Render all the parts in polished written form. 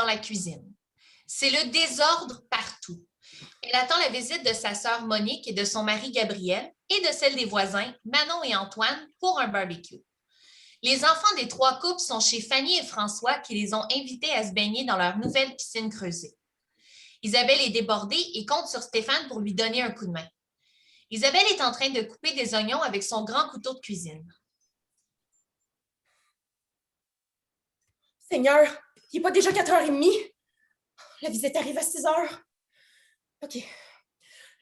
la cuisine. C'est le désordre partout. Elle attend la visite de sa sœur Monique et de son mari Gabriel et de celle des voisins, Manon et Antoine, pour un barbecue. Les enfants des 3 couples sont chez Fanny et François qui les ont invités à se baigner dans leur nouvelle piscine creusée. Isabelle est débordée et compte sur Stéphane pour lui donner un coup de main. Isabelle est en train de couper des oignons avec son grand couteau de cuisine. Seigneur, il n'est pas déjà 4h30? La visite arrive à 6h. OK.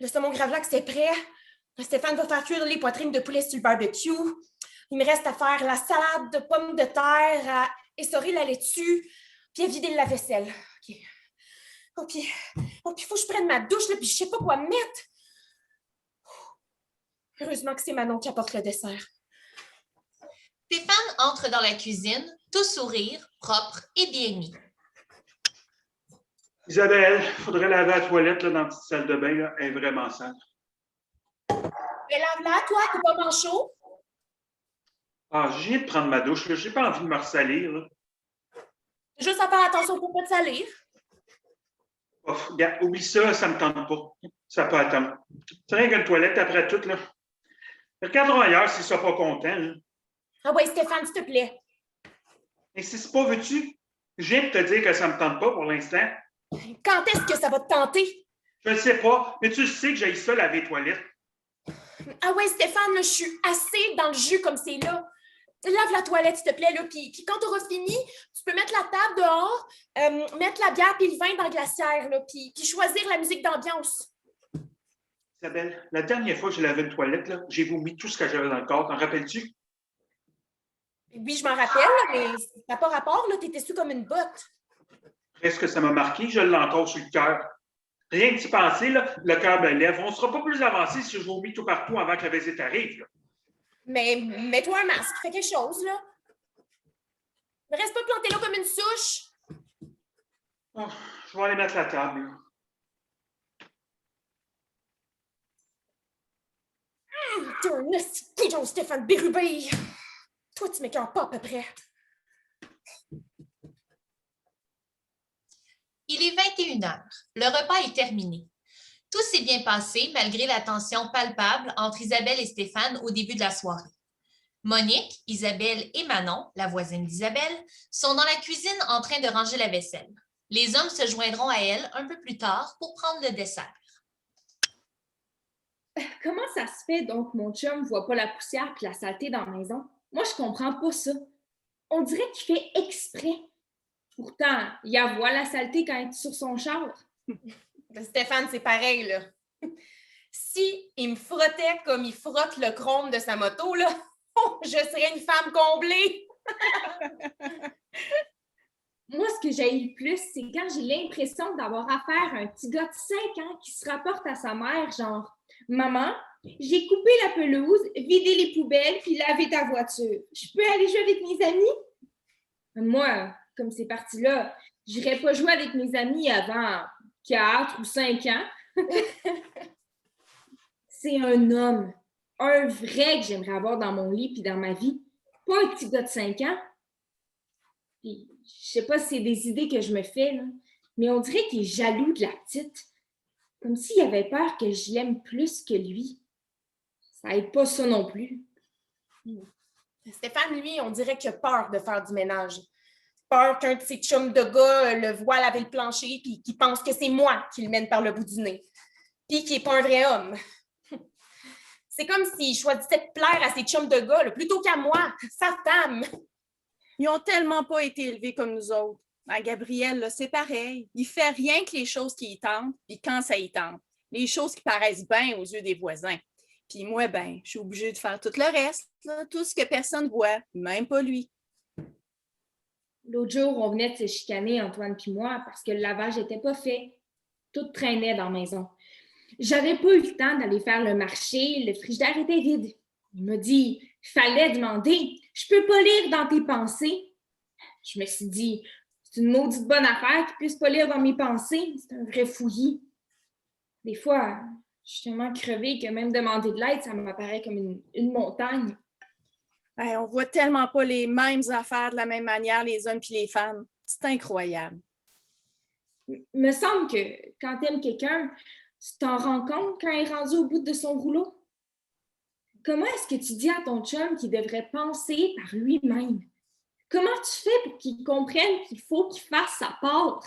Le saumon gravlax est prêt. Stéphane va faire cuire les poitrines de poulet sur le barbecue. Il me reste à faire la salade de pommes de terre, à essorer la laitue, puis à vider le lave-vaisselle. OK. Oh, puis il faut que je prenne ma douche, là, puis je sais pas quoi mettre. Heureusement que c'est Manon qui apporte le dessert. Stéphane entre dans la cuisine, tout sourire, propre et bien mis. Isabelle, il faudrait laver la toilette là, dans la petite salle de bain. Là. Elle est vraiment sale. Mais lave-la, toi, t'es pas manchot? Ah, je viens de prendre ma douche. J'ai pas envie de me ressalir. Là. Juste à faire attention pour pas te salir. Oh, regarde, oublie ça, ça me tente pas. Ça peut attendre. C'est rien qu'une toilette après tout, là. Regardons ailleurs s'ils sont pas contents. Là. Ah ouais, Stéphane, s'il te plaît. Et si c'est pas, veux-tu? Je viens de te dire que ça me tente pas pour l'instant. Quand est-ce que ça va te tenter? Je ne sais pas, mais tu sais que j'ai ça laver les toilettes. Ah ouais, Stéphane, là, je suis assez dans le jus comme c'est là. Lave la toilette, s'il te plaît, là, puis quand tu auras fini, tu peux mettre la table dehors, mettre la bière et le vin dans la glacière, là, puis choisir la musique d'ambiance. Isabelle, la dernière fois que j'ai lavé une toilette, là, j'ai vomi tout ce que j'avais dans le corps. T'en rappelles-tu? Oui, je m'en rappelle, mais ça n'a pas rapport, là, t'étais sous comme une botte. Est-ce que ça m'a marqué? Je l'ai encore sur le cœur. Rien que d'y penser, là, le cœur me lève. On ne sera pas plus avancé si je vomis tout partout avant que la visite arrive. Là. Mais mets-toi un masque, fais quelque chose, là. Ne reste pas planté là comme une souche. Oh, je vais aller mettre la table. Là. T'es un esti Stéphane Bérubé. Toi, tu m'écoeures pas à peu près. Il est 21h. Le repas est terminé. Tout s'est bien passé malgré la tension palpable entre Isabelle et Stéphane au début de la soirée. Monique, Isabelle et Manon, la voisine d'Isabelle, sont dans la cuisine en train de ranger la vaisselle. Les hommes se joindront à elle un peu plus tard pour prendre le dessert. Comment ça se fait donc que mon chum ne voit pas la poussière et la saleté dans la maison? Moi, je comprends pas ça. On dirait qu'il fait exprès. Pourtant, il voit la saleté quand il est sur son char. Stéphane, c'est pareil, là. Si il me frottait comme il frotte le chrome de sa moto, là, je serais une femme comblée. Moi, ce que j'ai eu le plus, c'est quand j'ai l'impression d'avoir affaire à un petit gars de 5 ans qui se rapporte à sa mère, genre « Maman, j'ai coupé la pelouse, vidé les poubelles, puis lavé ta voiture. Je peux aller jouer avec mes amis? » Moi, comme c'est parti là, j'irais pas jouer avec mes amis avant 4 ou 5 ans. C'est un homme, un vrai que j'aimerais avoir dans mon lit puis dans ma vie, pas un petit gars de 5 ans. Puis, je sais pas si c'est des idées que je me fais, là, mais on dirait qu'il est jaloux de la petite, comme s'il avait peur que je l'aime plus que lui. Ça aide pas ça non plus. Stéphane, lui, on dirait qu'il a peur de faire du ménage. Peur qu'un de ses chums de gars le voit laver le plancher puis qu'il pense que c'est moi qui le mène par le bout du nez. Puis qu'il n'est pas un vrai homme. C'est comme s'il choisissait de plaire à ses chums de gars là, plutôt qu'à moi, sa femme. Ils ont tellement pas été élevés comme nous autres. Ben, Gabriel, là, c'est pareil. Il fait rien que les choses qui y tentent, puis quand ça y tente. Les choses qui paraissent bien aux yeux des voisins. Puis moi, ben, je suis obligée de faire tout le reste, là, tout ce que personne voit, même pas lui. L'autre jour, on venait de se chicaner, Antoine puis moi, parce que le lavage n'était pas fait. Tout traînait dans la maison. J'avais pas eu le temps d'aller faire le marché, le frigidaire était vide. Il m'a dit, il fallait demander, je peux pas lire dans tes pensées. Je me suis dit, c'est une maudite bonne affaire qu'il puisse pas lire dans mes pensées. C'est un vrai fouillis. Des fois, je suis tellement crevée que même demander de l'aide, ça m'apparaît comme une montagne. Ben, on voit tellement pas les mêmes affaires de la même manière, les hommes puis les femmes. C'est incroyable. Me semble que quand t'aimes quelqu'un, tu t'en rends compte quand il est rendu au bout de son rouleau. Comment est-ce que tu dis à ton chum qu'il devrait penser par lui-même? Comment tu fais pour qu'il comprenne qu'il faut qu'il fasse sa part?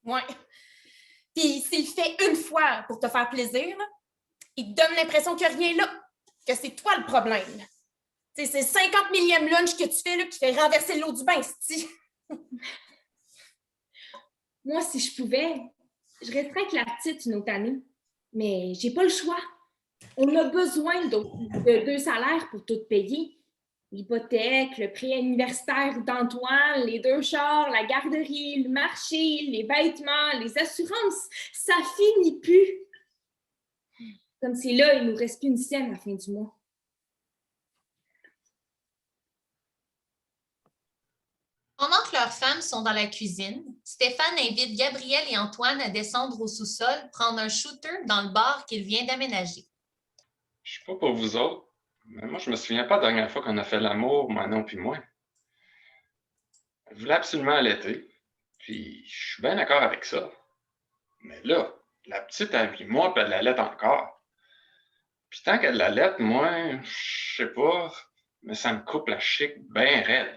Ouais. Puis s'il le fait une fois pour te faire plaisir, là, il te donne l'impression qu'il n'y a rien là, que c'est toi le problème. C'est 50 millième lunch que tu fais là, qui fait renverser l'eau du bain, c'ti. Moi, si je pouvais, je resterais avec la petite une autre année. Mais j'ai pas le choix. On a besoin de 2 salaires pour tout payer. L'hypothèque, le prêt universitaire d'Antoine, les 2 chars, la garderie, le marché, les vêtements, les assurances. Ça finit plus. Comme si là, il nous reste plus une scène à la fin du mois. Pendant que leurs femmes sont dans la cuisine, Stéphane invite Gabriel et Antoine à descendre au sous-sol prendre un shooter dans le bar qu'il vient d'aménager. Je sais pas pour vous autres, mais moi, je me souviens pas la dernière fois qu'on a fait l'amour, Manon puis moi. Elle voulait absolument allaiter, puis je suis bien d'accord avec ça. Mais là, la petite a 8 mois, puis elle l'allaite encore. Puis tant qu'elle l'allaite, moi, je sais pas, mais ça me coupe la chic bien raide.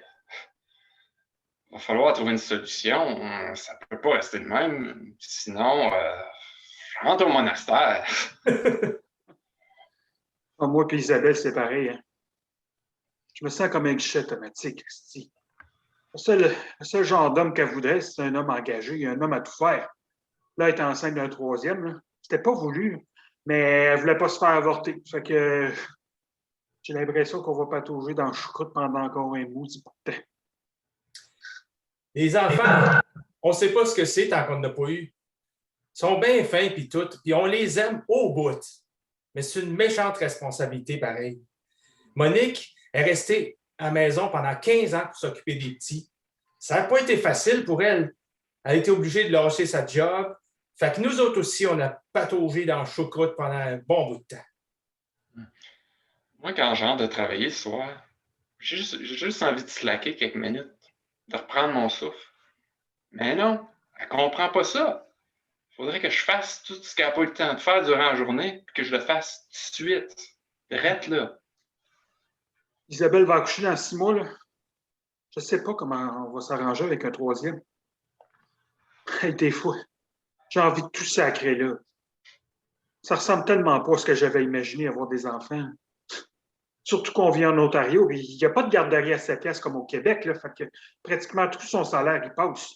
Il va falloir trouver une solution. Ça peut pas rester de même. Sinon, je rentre au monastère. Moi et Isabelle, c'est pareil. Hein? Je me sens comme un guichet automatique, Christy. Le seul genre d'homme qu'elle voudrait, c'est un homme engagé, un homme à tout faire. Là, elle est enceinte d'un troisième. Là. C'était pas voulu, mais elle voulait pas se faire avorter. Fait que j'ai l'impression qu'on va patauger dans le choucroute pendant encore un bout du temps. Les enfants, on ne sait pas ce que c'est tant qu'on n'a pas eu. Ils sont bien fins puis tout, puis on les aime au bout. Mais c'est une méchante responsabilité pareil. Monique est restée à la maison pendant 15 ans pour s'occuper des petits. Ça n'a pas été facile pour elle. Elle a été obligée de lâcher sa job. Fait que nous autres aussi, on a pataugé dans le choucroute pendant un bon bout de temps. Moi, quand je rentre de travailler ce soir, j'ai juste envie de slacker quelques minutes, de reprendre mon souffle. Mais non, elle comprend pas ça. Il faudrait que je fasse tout ce qu'elle n'a pas eu le temps de faire durant la journée, puis que je le fasse tout de suite. Direct là. Isabelle va accoucher dans 6 mois. Là. Je ne sais pas comment on va s'arranger avec un troisième. Des fois, j'ai envie de tout sacrer là. Ça ressemble tellement pas à ce que j'avais imaginé avoir des enfants. Surtout qu'on vit en Ontario, et il n'y a pas de garderie à 7 piastres comme au Québec. Là, fait que pratiquement tout son salaire, il passe.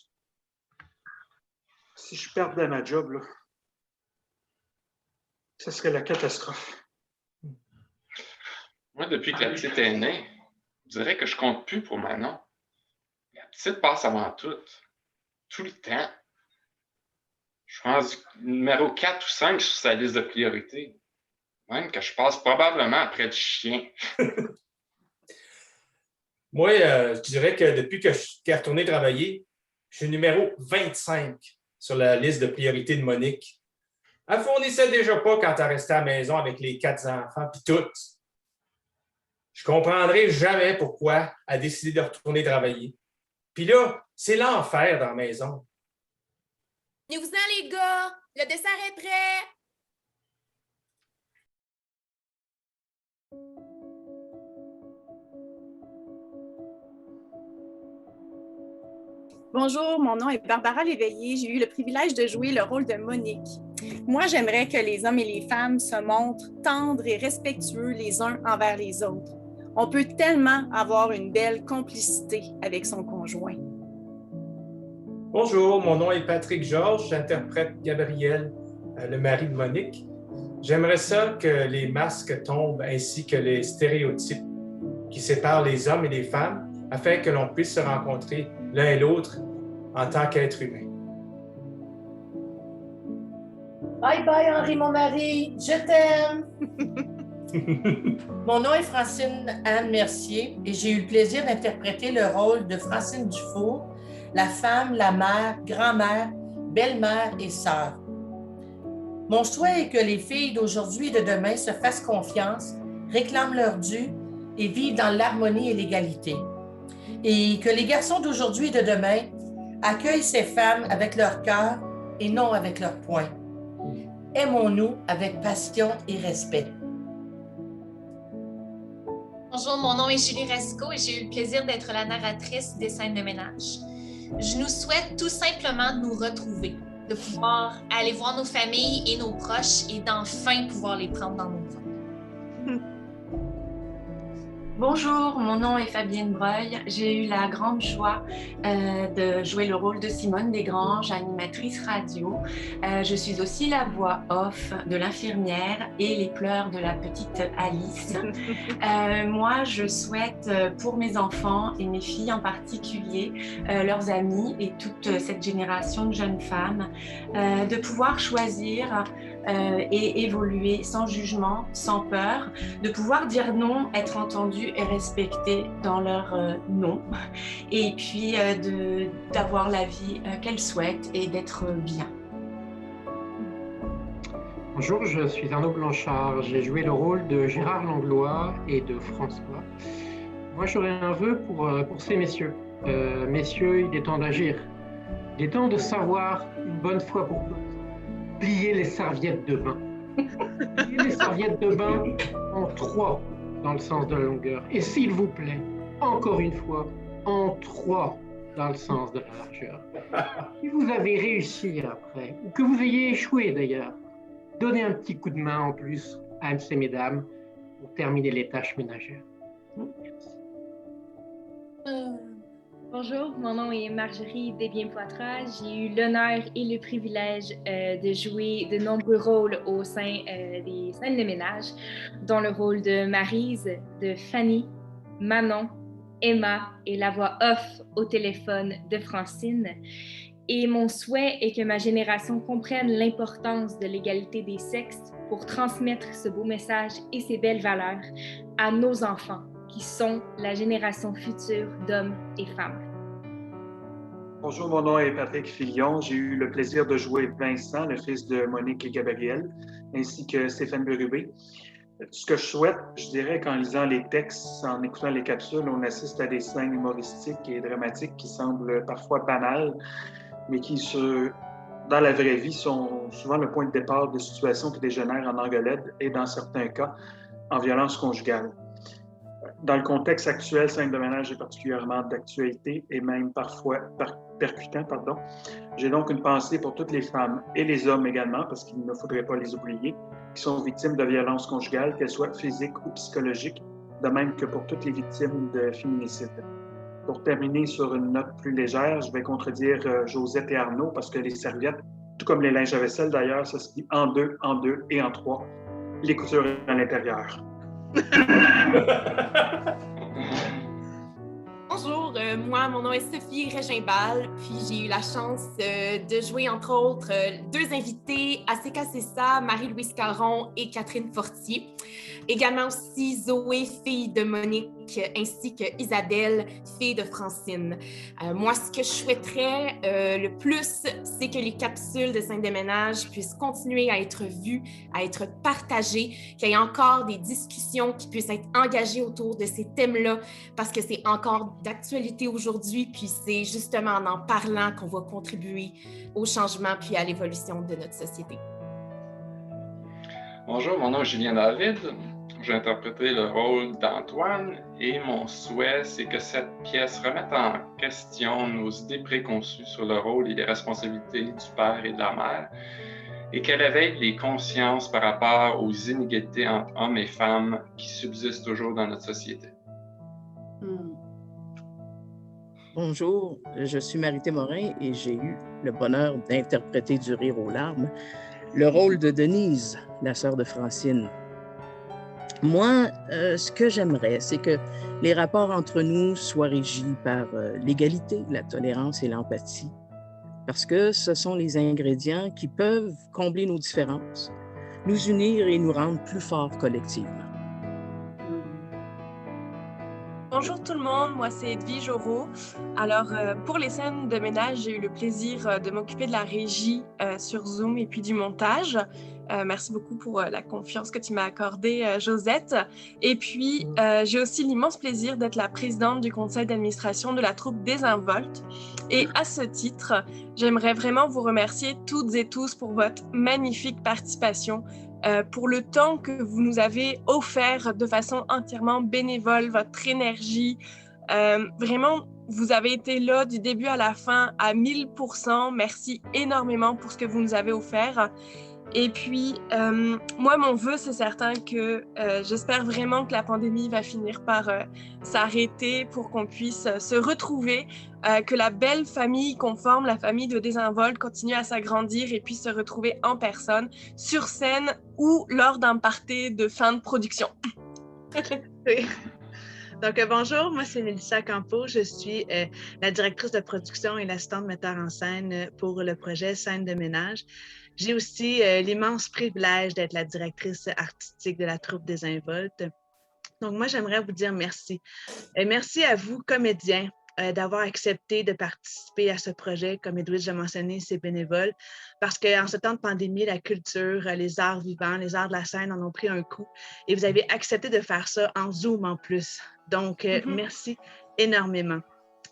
Si je perdais ma job, là, ce serait la catastrophe. Moi, depuis que la petite est née, je dirais que je compte plus pour Manon. La petite passe avant tout. Tout le temps. Je suis rendu numéro 4 ou 5 sur sa liste de priorités. Même que je passe probablement après du chien. Moi, je dirais que depuis que je suis retourné travailler, je suis numéro 25 sur la liste de priorités de Monique. Elle ne fournissait déjà pas quand elle restait à la maison avec les 4 enfants, puis toutes. Je ne comprendrai jamais pourquoi elle a décidé de retourner travailler. Puis là, c'est l'enfer dans la maison. Venez-vous-en, les gars! Le dessert est prêt! Bonjour, mon nom est Barbara Léveillé. J'ai eu le privilège de jouer le rôle de Monique. Moi, j'aimerais que les hommes et les femmes se montrent tendres et respectueux les uns envers les autres. On peut tellement avoir une belle complicité avec son conjoint. Bonjour, mon nom est Patrick Georges. J'interprète Gabriel, le mari de Monique. J'aimerais ça que les masques tombent ainsi que les stéréotypes qui séparent les hommes et les femmes afin que l'on puisse se rencontrer l'un et l'autre en tant qu'être humain. Bye bye Henri, mon mari, je t'aime. Mon nom est Francine Anne Mercier et j'ai eu le plaisir d'interpréter le rôle de Francine Dufour, la femme, la mère, grand-mère, belle-mère et sœur. Mon souhait est que les filles d'aujourd'hui et de demain se fassent confiance, réclament leur dû et vivent dans l'harmonie et l'égalité. Et que les garçons d'aujourd'hui et de demain accueillent ces femmes avec leur cœur et non avec leurs poings. Aimons-nous avec passion et respect. Bonjour, mon nom est Julie Resco et j'ai eu le plaisir d'être la narratrice des scènes de ménage. Je nous souhaite tout simplement de nous retrouver, de pouvoir aller voir nos familles et nos proches et d'enfin pouvoir les prendre dans nos bras. Bonjour, mon nom est Fabienne Breuil. J'ai eu la grande joie de jouer le rôle de Simone Desgranges, animatrice radio. Je suis aussi la voix off de l'infirmière et les pleurs de la petite Alice. Moi, je souhaite pour mes enfants et mes filles en particulier, leurs amis et toute cette génération de jeunes femmes, de pouvoir choisir et évoluer sans jugement, sans peur, de pouvoir dire non, être entendu et respecté dans leur non, et puis d'avoir la vie qu'elles souhaitent et d'être bien. Bonjour, je suis Arnaud Blanchard. J'ai joué le rôle de Gérard Langlois et de François. Moi, j'aurais un vœu pour ces messieurs. Messieurs, il est temps d'agir. Il est temps de savoir, une bonne fois pour toutes, plier les serviettes de bain. Plier les serviettes de bain en 3 dans le sens de la longueur. Et s'il vous plaît, encore une fois, en 3 dans le sens de la largeur. Si vous avez réussi après, ou que vous ayez échoué d'ailleurs, donnez un petit coup de main en plus à ces mesdames pour terminer les tâches ménagères. Merci. Bonjour, mon nom est Marjorie Desbiens-Poitras. J'ai eu l'honneur et le privilège de jouer de nombreux rôles au sein des scènes de ménage, dont le rôle de Maryse, de Fanny, Manon, Emma et la voix off au téléphone de Francine. Et mon souhait est que ma génération comprenne l'importance de l'égalité des sexes pour transmettre ce beau message et ces belles valeurs à nos enfants, qui sont la génération future d'hommes et femmes. Bonjour, mon nom est Patrick Fillon. J'ai eu le plaisir de jouer Vincent, le fils de Monique et Gabriel, ainsi que Stéphane Berubé. Ce que je souhaite, je dirais qu'en lisant les textes, en écoutant les capsules, on assiste à des scènes humoristiques et dramatiques qui semblent parfois banales, mais qui, dans la vraie vie, sont souvent le point de départ de situations qui dégénèrent en engueulade et, dans certains cas, en violence conjugale. Dans le contexte actuel, scène de ménage est particulièrement d'actualité et même parfois percutant. J'ai donc une pensée pour toutes les femmes et les hommes également, parce qu'il ne faudrait pas les oublier, qui sont victimes de violences conjugales, qu'elles soient physiques ou psychologiques, de même que pour toutes les victimes de féminicide. Pour terminer sur une note plus légère, je vais contredire Josette et Arnaud, parce que les serviettes, tout comme les linges à vaisselle d'ailleurs, ça se dit en 2 et en 3, les coutures à l'intérieur. Bonjour, moi, mon nom est Sophie Régimbal, puis j'ai eu la chance de jouer, entre autres, 2 invités, Aseka Sessa, Marie-Louise Caron et Catherine Fortier. Également aussi Zoé, fille de Monique, ainsi que Isabelle, fille de Francine. Moi, ce que je souhaiterais le plus, c'est que les capsules de scènes de ménage puissent continuer à être vues, à être partagées, qu'il y ait encore des discussions qui puissent être engagées autour de ces thèmes-là, parce que c'est encore d'actualité aujourd'hui, puis c'est justement en parlant qu'on va contribuer au changement puis à l'évolution de notre société. Bonjour, mon nom est Julien David. J'ai interprété le rôle d'Antoine et mon souhait, c'est que cette pièce remette en question nos idées préconçues sur le rôle et les responsabilités du père et de la mère et qu'elle éveille les consciences par rapport aux inégalités entre hommes et femmes qui subsistent toujours dans notre société. Bonjour, je suis Marité Morin et j'ai eu le bonheur d'interpréter du rire aux larmes le rôle de Denise, la sœur de Francine. Moi, ce que j'aimerais, c'est que les rapports entre nous soient régis par l'égalité, la tolérance et l'empathie, parce que ce sont les ingrédients qui peuvent combler nos différences, nous unir et nous rendre plus forts collectivement. Bonjour tout le monde, moi c'est Edwige Auro. Alors pour les scènes de ménage, j'ai eu le plaisir de m'occuper de la régie sur Zoom et puis du montage. Merci beaucoup pour la confiance que tu m'as accordée, Josette. Et puis j'ai aussi l'immense plaisir d'être la présidente du conseil d'administration de la troupe Désinvolte. Et à ce titre, j'aimerais vraiment vous remercier toutes et tous pour votre magnifique participation. Pour le temps que vous nous avez offert de façon entièrement bénévole, votre énergie. Vraiment, vous avez été là du début à la fin à 1000%. Merci énormément pour ce que vous nous avez offert. Et puis, moi, mon vœu, c'est certain que j'espère vraiment que la pandémie va finir par s'arrêter pour qu'on puisse se retrouver, que la belle famille qu'on forme, la famille de Désinvolte, continue à s'agrandir et puisse se retrouver en personne, sur scène ou lors d'un party de fin de production. Oui. Donc, bonjour, moi c'est Mélissa Campo, je suis la directrice de production et l'assistante metteur en scène pour le projet Scène de ménage. J'ai aussi l'immense privilège d'être la directrice artistique de la troupe Désinvolte. Donc, moi, j'aimerais vous dire merci. Merci à vous, comédiens, d'avoir accepté de participer à ce projet. Comme Edwige l'a mentionné, c'est bénévole, parce qu'en ce temps de pandémie, la culture, les arts vivants, les arts de la scène en ont pris un coup et vous avez accepté de faire ça en Zoom en plus. Donc, merci énormément.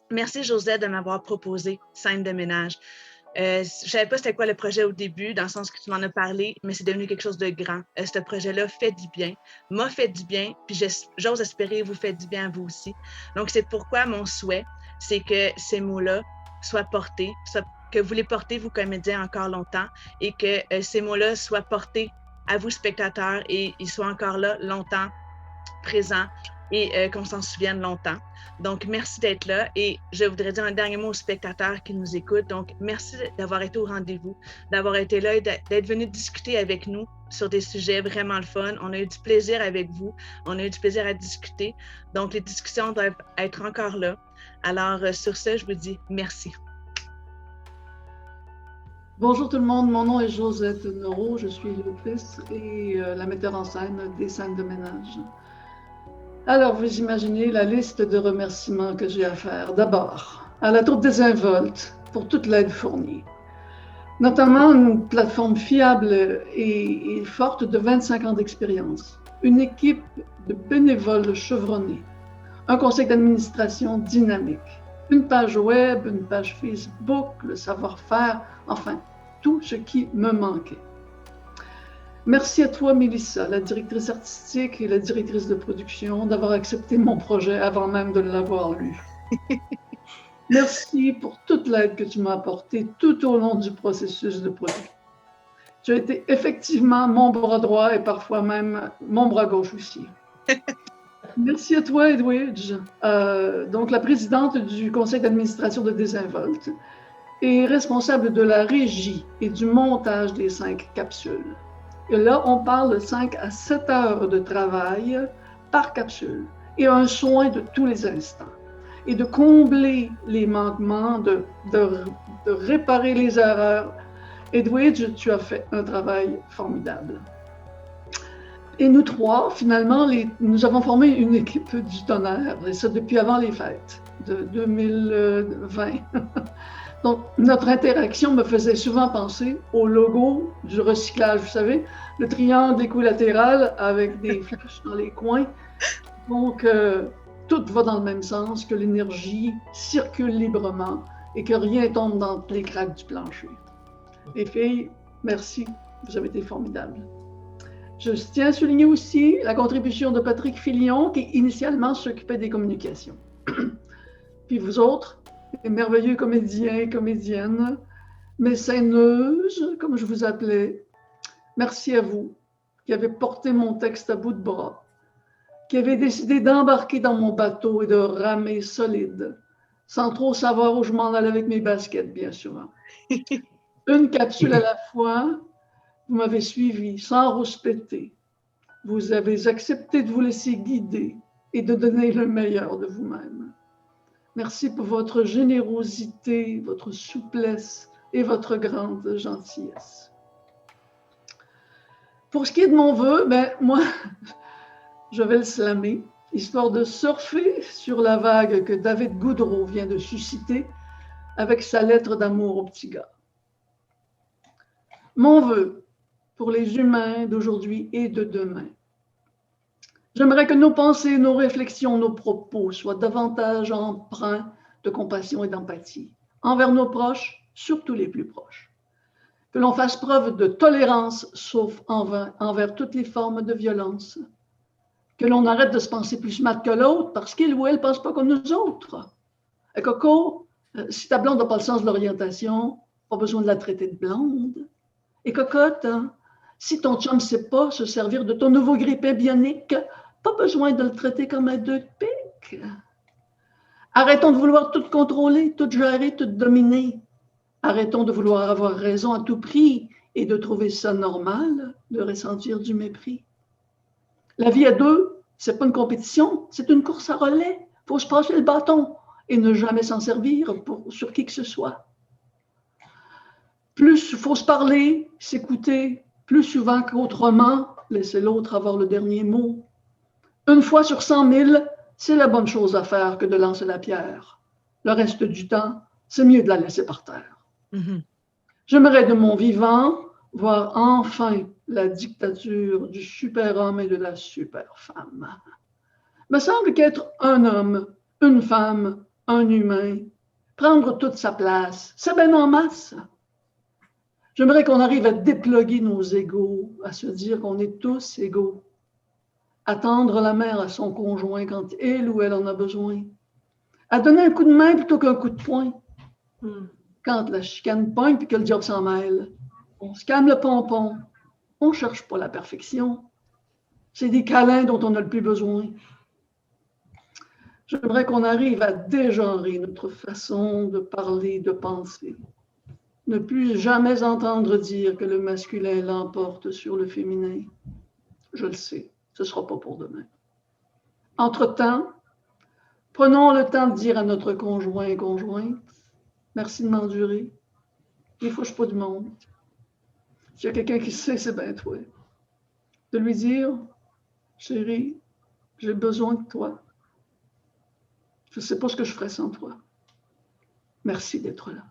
Merci, Josette, de m'avoir proposé Scène de ménage. Je ne savais pas c'était quoi le projet au début, dans le sens que tu m'en as parlé, mais c'est devenu quelque chose de grand. Ce projet-là fait du bien, m'a fait du bien, puis j'ose espérer vous fait du bien à vous aussi. Donc, c'est pourquoi mon souhait, c'est que ces mots-là soient portés, que vous les portez, vous comédiens, encore longtemps, et que ces mots-là soient portés à vous, spectateurs, et ils soient encore là longtemps, présents, et qu'on s'en souvienne longtemps. Donc, merci d'être là. Et je voudrais dire un dernier mot aux spectateurs qui nous écoutent. Donc, merci d'avoir été au rendez-vous, d'avoir été là et d'être venu discuter avec nous sur des sujets vraiment le fun. On a eu du plaisir avec vous. On a eu du plaisir à discuter. Donc, les discussions doivent être encore là. Alors, sur ce, je vous dis merci. Bonjour tout le monde, mon nom est Josette Noro, je suis l'autrice et la metteur en scène des scènes de ménage. Alors, vous imaginez la liste de remerciements que j'ai à faire. D'abord, à la troupe Désinvolte pour toute l'aide fournie. Notamment une plateforme fiable et forte de 25 ans d'expérience. Une équipe de bénévoles chevronnés. Un conseil d'administration dynamique. Une page web, une page Facebook, le savoir-faire, enfin, tout ce qui me manquait. Merci à toi, Mélissa, la directrice artistique et la directrice de production, d'avoir accepté mon projet avant même de l'avoir lu. Merci pour toute l'aide que tu m'as apportée tout au long du processus de production. Tu as été effectivement mon bras droit et parfois même mon bras gauche aussi. Merci à toi, Edwige, donc la présidente du conseil d'administration de Désinvolte et responsable de la régie et du montage des 5 capsules. Et là, on parle de 5 à 7 heures de travail par capsule et un soin de tous les instants. Et de combler les manquements, de réparer les erreurs. Edwige, tu as fait un travail formidable. Et nous trois, finalement, nous avons formé une équipe du tonnerre, et ça depuis avant les fêtes de 2020. Donc, notre interaction me faisait souvent penser au logo du recyclage, vous savez, le triangle équilatéral avec des flèches dans les coins. Donc, tout va dans le même sens, que l'énergie circule librement et que rien tombe dans les craques du plancher. Les filles, merci, vous avez été formidables. Je tiens à souligner aussi la contribution de Patrick Filion, qui initialement s'occupait des communications. Puis vous autres, les merveilleux comédiens et comédiennes, mes scèneuses, comme je vous appelais, merci à vous qui avez porté mon texte à bout de bras, qui avez décidé d'embarquer dans mon bateau et de ramer solide, sans trop savoir où je m'en allais avec mes baskets, bien souvent. Une capsule à la fois, vous m'avez suivi sans rouspéter. Vous avez accepté de vous laisser guider et de donner le meilleur de vous-même. Merci pour votre générosité, votre souplesse et votre grande gentillesse. Pour ce qui est de mon vœu, moi, je vais le slammer. histoire de surfer sur la vague que David Goudreau vient de susciter avec sa lettre d'amour au petit gars. Mon vœu pour les humains d'aujourd'hui et de demain. J'aimerais que nos pensées, nos réflexions, nos propos soient davantage empreints de compassion et d'empathie envers nos proches, surtout les plus proches. Que l'on fasse preuve de tolérance, sauf envers toutes les formes de violence. Que l'on arrête de se penser plus smart que l'autre parce qu'il ou elle ne pense pas comme nous autres. Et Coco, si ta blonde n'a pas le sens de l'orientation, pas besoin de la traiter de blonde. Et cocotte, hein, si ton chum ne sait pas se servir de ton nouveau grippin bionique, pas besoin de le traiter comme un deux de pique. Arrêtons de vouloir tout contrôler, tout gérer, tout dominer. Arrêtons de vouloir avoir raison à tout prix et de trouver ça normal de ressentir du mépris. La vie à deux, c'est pas une compétition, c'est une course à relais. Il faut se passer le bâton et ne jamais s'en servir sur qui que ce soit. Plus il faut se parler, s'écouter, plus souvent qu'autrement, laisser l'autre avoir le dernier mot. Une fois sur 100 000, c'est la bonne chose à faire que de lancer la pierre. Le reste du temps, c'est mieux de la laisser par terre. J'aimerais de mon vivant voir enfin la dictature du super-homme et de la super-femme. Me semble qu'être un homme, une femme, un humain, prendre toute sa place, c'est bien en masse. J'aimerais qu'on arrive à déploguer nos égos, à se dire qu'on est tous égaux, à tendre la main à son conjoint quand il ou elle en a besoin, à donner un coup de main plutôt qu'un coup de poing. Quand la chicane pogne et que le job s'en mêle, on se calme le pompon, on ne cherche pas la perfection. C'est des câlins dont on n'a le plus besoin. J'aimerais qu'on arrive à dégenrer notre façon de parler, de penser. Ne plus jamais entendre dire que le masculin l'emporte sur le féminin. Je le sais, ce ne sera pas pour demain. Entre-temps, prenons le temps de dire à notre conjoint et conjointe, merci de m'endurer. Des fois, je ne suis pas du monde. S'il y a quelqu'un qui sait, c'est bien toi. De lui dire, chérie, j'ai besoin de toi. Je ne sais pas ce que je ferais sans toi. Merci d'être là.